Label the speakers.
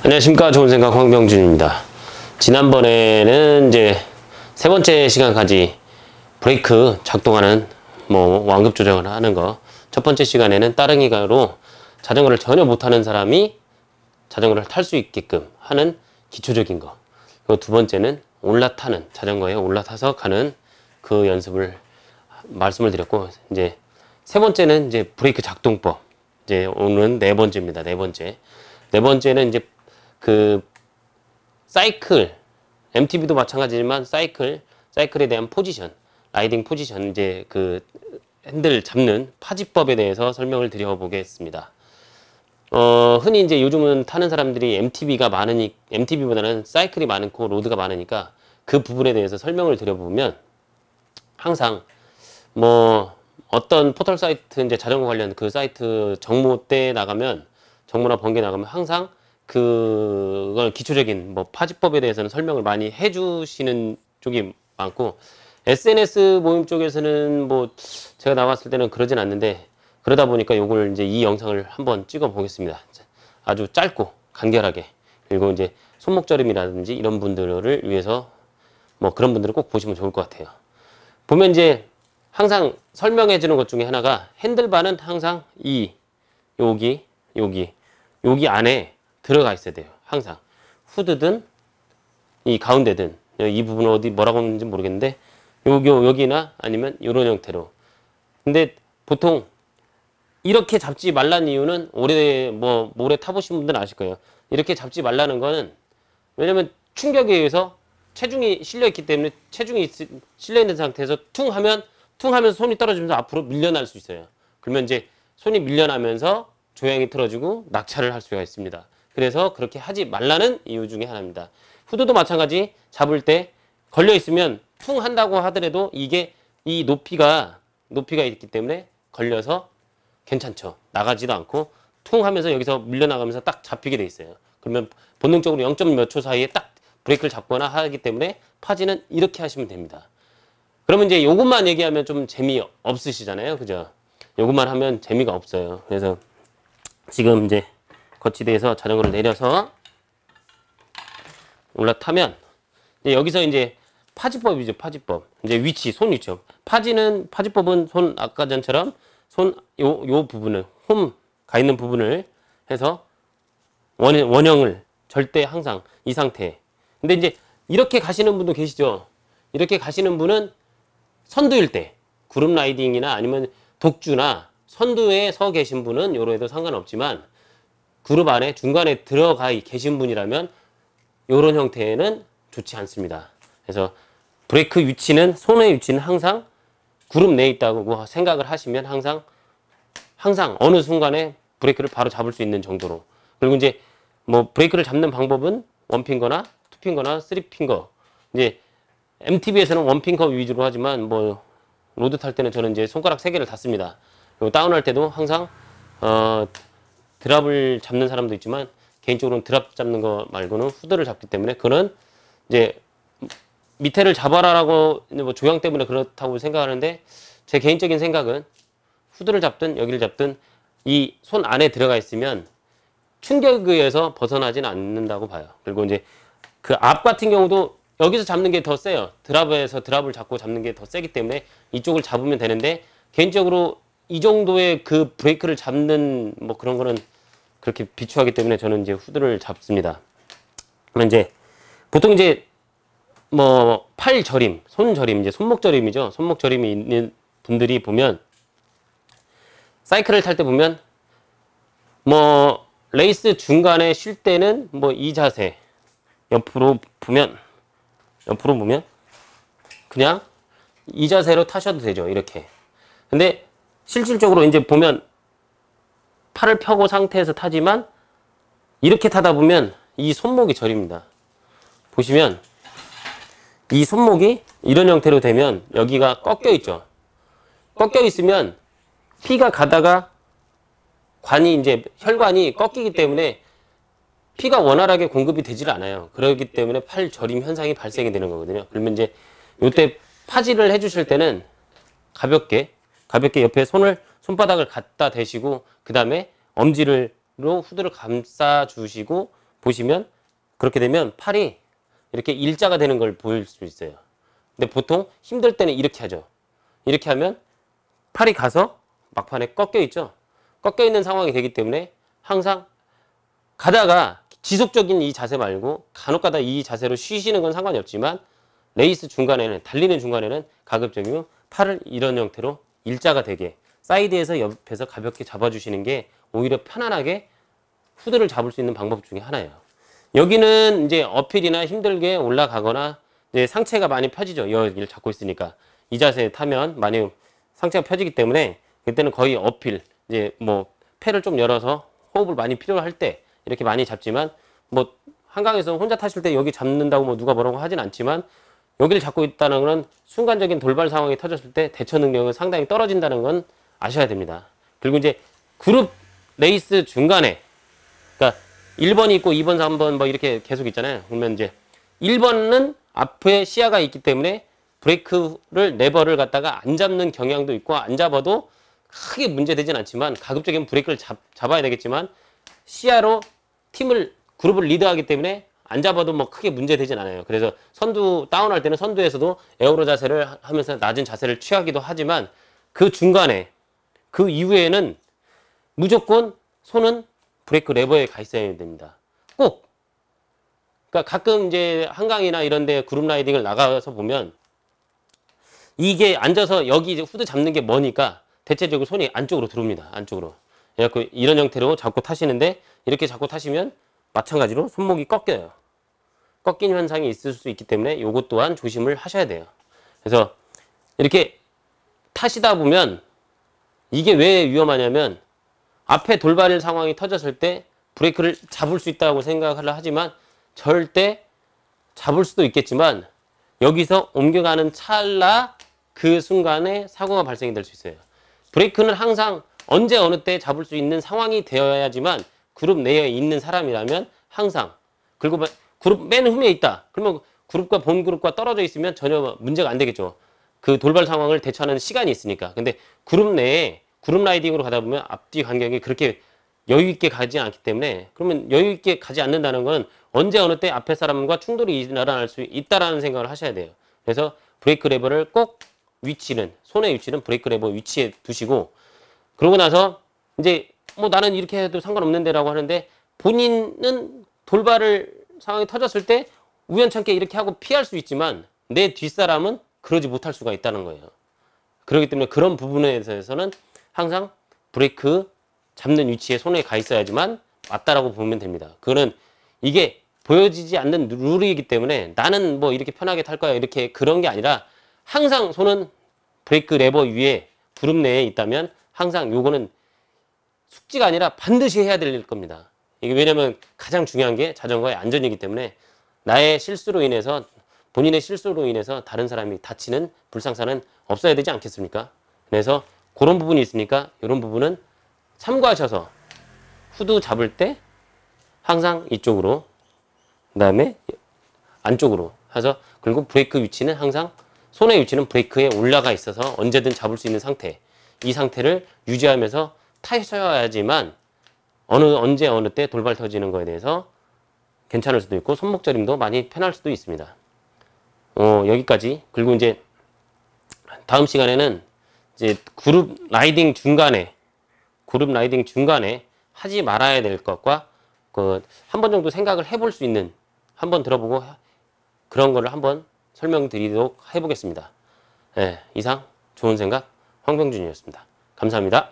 Speaker 1: 안녕하십니까. 좋은 생각 황병준입니다. 지난번에는 이제 세 번째 시간까지 브레이크 작동하는 완급 조정을 하는 거, 첫 번째 시간에는 따릉이가로 자전거를 전혀 못하는 사람이 자전거를 탈 수 있게끔 하는 기초적인 거, 그리고 두 번째는 올라타는, 자전거에 올라타서 가는 그 연습을 말씀을 드렸고, 이제 세 번째는 이제 브레이크 작동법, 이제 오늘은 네 번째입니다. 네 번째는 이제 그 사이클, MTB도 마찬가지지만 사이클에 대한 포지션, 라이딩 포지션, 이제 그 핸들 잡는 파지법에 대해서 설명을 드려보겠습니다. 흔히 이제 요즘은 타는 사람들이 MTB보다는 사이클이 많고 로드가 많으니까 그 부분에 대해서 설명을 드려보면, 항상 어떤 포털 사이트, 이제 자전거 관련 그 사이트 정모나 번개 나가면 항상 그걸 기초적인 파지법에 대해서는 설명을 많이 해주시는 쪽이 많고, SNS 모임 쪽에서는 제가 나왔을 때는 그러진 않는데, 그러다 보니까 요걸 이제 이 영상을 한번 찍어 보겠습니다. 아주 짧고 간결하게, 그리고 이제 손목저림이라든지 이런 분들을 위해서 그런 분들은 꼭 보시면 좋을 것 같아요. 보면 이제 항상 설명해 주는 것 중에 하나가, 핸들바는 항상 여기 안에 들어가 있어야 돼요. 항상 후드든 이 가운데든, 이 부분은 어디 뭐라고 하는지 모르겠는데 여기나 아니면 이런 형태로. 근데 보통 이렇게 잡지 말라는 이유는, 오래 타보신 분들은 아실 거예요. 이렇게 잡지 말라는 거는, 왜냐면 충격에 의해서 체중이 실려 있기 때문에, 체중이 실려 있는 상태에서 퉁 하면서 손이 떨어지면서 앞으로 밀려날 수 있어요. 그러면 이제 손이 밀려나면서 조향이 틀어지고 낙차를 할 수가 있습니다. 그래서 그렇게 하지 말라는 이유 중에 하나입니다. 후드도 마찬가지, 잡을 때 걸려 있으면 퉁 한다고 하더라도 이게 이 높이가 있기 때문에 걸려서 괜찮죠. 나가지도 않고 퉁 하면서 여기서 밀려나가면서 딱 잡히게 돼 있어요. 그러면 본능적으로 0. 몇 초 사이에 딱 브레이크를 잡거나 하기 때문에 파지는 이렇게 하시면 됩니다. 그러면 이제 요것만 얘기하면 좀 재미없으시잖아요. 그죠? 요것만 하면 재미가 없어요. 그래서 지금 이제 거치대에서 자전거를 내려서 올라타면, 이제 여기서 이제 파지법이죠. 파지법. 이제 위치, 손 위치. 파지법은 아까 전처럼 요 부분을, 홈 가 있는 부분을 해서 원형을 절대 항상 이 상태. 근데 이제 이렇게 가시는 분도 계시죠. 이렇게 가시는 분은 선두일 때, 그룹 라이딩이나 아니면 독주나 선두에 서 계신 분은 요래도 상관없지만, 그룹 안에 중간에 들어가 계신 분이라면 요런 형태는 좋지 않습니다. 그래서 브레이크 위치는, 손의 위치는 항상 그룹 내에 있다고 생각을 하시면 항상 어느 순간에 브레이크를 바로 잡을 수 있는 정도로. 그리고 이제 브레이크를 잡는 방법은 원핑거나 투핑거나 쓰리핑거. 이제 MTB에서는 원핑거 위주로 하지만 로드 탈 때는 저는 이제 손가락 3개를 닫습니다. 그리고 다운할 때도 항상 드랍을 잡는 사람도 있지만, 개인적으로는 드랍 잡는 거 말고는 후드를 잡기 때문에, 그거는 이제 밑에를 잡아라라고 조향 때문에 그렇다고 생각하는데, 제 개인적인 생각은 후드를 잡든 여기를 잡든 이 손 안에 들어가 있으면 충격에 의해서 벗어나지는 않는다고 봐요. 그리고 이제 그 앞 같은 경우도 여기서 잡는 게 더 세요. 드랍에서 드랍을 잡고 잡는 게 더 세기 때문에 이쪽을 잡으면 되는데, 개인적으로 이 정도의 그 브레이크를 잡는 그런 거는 그렇게 비추하기 때문에 저는 이제 후드를 잡습니다. 그러면 이제 보통 이제 팔 저림, 손 저림, 이제 손목 저림이죠. 손목 저림이 있는 분들이 보면, 사이클을 탈 때 보면 레이스 중간에 쉴 때는 이 자세, 옆으로 보면 그냥 이 자세로 타셔도 되죠. 이렇게. 근데 실질적으로 이제 보면 팔을 펴고 상태에서 타지만, 이렇게 타다 보면 이 손목이 저립니다. 보시면 이 손목이 이런 형태로 되면 여기가 꺾여 있죠. 꺾여 있으면 피가 가다가 혈관이 꺾이기 때문에 피가 원활하게 공급이 되질 않아요. 그렇기 때문에 팔 저림 현상이 발생이 되는 거거든요. 그러면 이제 요때 파지를 해주실 때는 가볍게 옆에 손바닥을 갖다 대시고, 그 다음에 엄지로 후드를 감싸 주시고 보시면 그렇게 되면 팔이 이렇게 일자가 되는 걸 보일 수 있어요. 근데 보통 힘들 때는 이렇게 하죠. 이렇게 하면 팔이 가서 막판에 꺾여 있죠. 꺾여 있는 상황이 되기 때문에 항상 가다가 지속적인 이 자세 말고 간혹가다 이 자세로 쉬시는 건 상관이 없지만 레이스 중간에는 달리는 중간에는 가급적이면 팔을 이런 형태로 일자가 되게 사이드에서 옆에서 가볍게 잡아주시는 게 오히려 편안하게 후드를 잡을 수 있는 방법 중에 하나예요. 여기는 이제 어필이나 힘들게 올라가거나 이제 상체가 많이 펴지죠. 여기를 잡고 있으니까 이 자세에 타면 많이 상체가 펴지기 때문에 그때는 거의 어필 이제 뭐 폐를 좀 열어서 호흡을 많이 필요할 때 이렇게 많이 잡지만 뭐 한강에서 혼자 타실 때 여기 잡는다고 뭐 누가 뭐라고 하진 않지만 여기를 잡고 있다는 건 순간적인 돌발 상황이 터졌을 때 대처 능력은 상당히 떨어진다는 건 아셔야 됩니다. 그리고 이제 그룹 레이스 중간에 그러니까 1번이 있고 2번, 3번 뭐 이렇게 계속 있잖아요. 그러면 이제 1번은 앞에 시야가 있기 때문에 브레이크를 레버를 갖다가 안 잡는 경향도 있고 안 잡아도 크게 문제되진 않지만 가급적이면 브레이크를 잡아야 되겠지만 시야로 팀을 그룹을 리드하기 때문에 안 잡아도 뭐 크게 문제되진 않아요. 그래서 선두 다운할 때는 선두에서도 에어로 자세를 하면서 낮은 자세를 취하기도 하지만 그 중간에 그 이후에는 무조건 손은 브레이크 레버에 가 있어야 됩니다. 꼭. 그러니까 가끔 이제 한강이나 이런 데 그룹 라이딩을 나가서 보면 이게 앉아서 여기 이제 후드 잡는 게 머니까 대체적으로 손이 안쪽으로 들어옵니다. 안쪽으로. 그래갖고 이런 형태로 잡고 타시는데 이렇게 잡고 타시면 마찬가지로 손목이 꺾여요. 꺾인 현상이 있을 수 있기 때문에 이것 또한 조심을 하셔야 돼요. 그래서 이렇게 타시다 보면 이게 왜 위험하냐면 앞에 돌발 상황이 터졌을 때 브레이크를 잡을 수 있다고 생각을 하지만 절대 잡을 수도 있겠지만 여기서 옮겨가는 찰나 그 순간에 사고가 발생이 될 수 있어요. 브레이크는 항상 언제 어느 때 잡을 수 있는 상황이 되어야지만 그룹 내에 있는 사람이라면 항상 그리고 그룹 맨 후면에 있다. 그러면 그룹과 본 그룹과 떨어져 있으면 전혀 문제가 안 되겠죠. 그 돌발 상황을 대처하는 시간이 있으니까. 근데 그룹 내에 그룹 라이딩으로 가다 보면 앞뒤 간격이 그렇게 여유 있게 가지 않기 때문에 그러면 여유 있게 가지 않는다는 건 언제 어느 때 앞에 사람과 충돌이 일어날 수 있다라는 생각을 하셔야 돼요. 그래서 브레이크 레버를 꼭 위치는 손의 위치는 브레이크 레버 위치에 두시고 그러고 나서 이제 뭐 나는 이렇게 해도 상관없는데라고 하는데 본인은 돌발을 상황이 터졌을 때 우연찮게 이렇게 하고 피할 수 있지만 내 뒷사람은 그러지 못할 수가 있다는 거예요. 그렇기 때문에 그런 부분에 대해서는 항상 브레이크 잡는 위치에 손에 가 있어야지만 맞다라고 보면 됩니다. 그거는 이게 보여지지 않는 룰이기 때문에 나는 뭐 이렇게 편하게 탈 거야 이렇게 그런 게 아니라 항상 손은 브레이크 레버 위에 그룹 내에 있다면 항상 요거는 숙지가 아니라 반드시 해야 될 겁니다. 이게 왜냐면 가장 중요한 게 자전거의 안전이기 때문에 나의 실수로 인해서 본인의 실수로 인해서 다른 사람이 다치는 불상사는 없어야 되지 않겠습니까? 그래서 그런 부분이 있으니까 이런 부분은 참고하셔서 후드 잡을 때 항상 이쪽으로 그 다음에 안쪽으로 해서 그리고 브레이크 위치는 항상 손의 위치는 브레이크에 올라가 있어서 언제든 잡을 수 있는 상태 이 상태를 유지하면서 타셔야지만 언제 어느 때 돌발 터지는 거에 대해서 괜찮을 수도 있고 손목 저림도 많이 편할 수도 있습니다. 여기까지. 그리고 이제 다음 시간에는 이제 그룹 라이딩 중간에 하지 말아야 될 것과 그 한 번 정도 생각을 해볼 수 있는 한번 들어보고 그런 거를 한번 설명드리도록 해보겠습니다. 네, 이상 좋은 생각 황병준이었습니다. 감사합니다.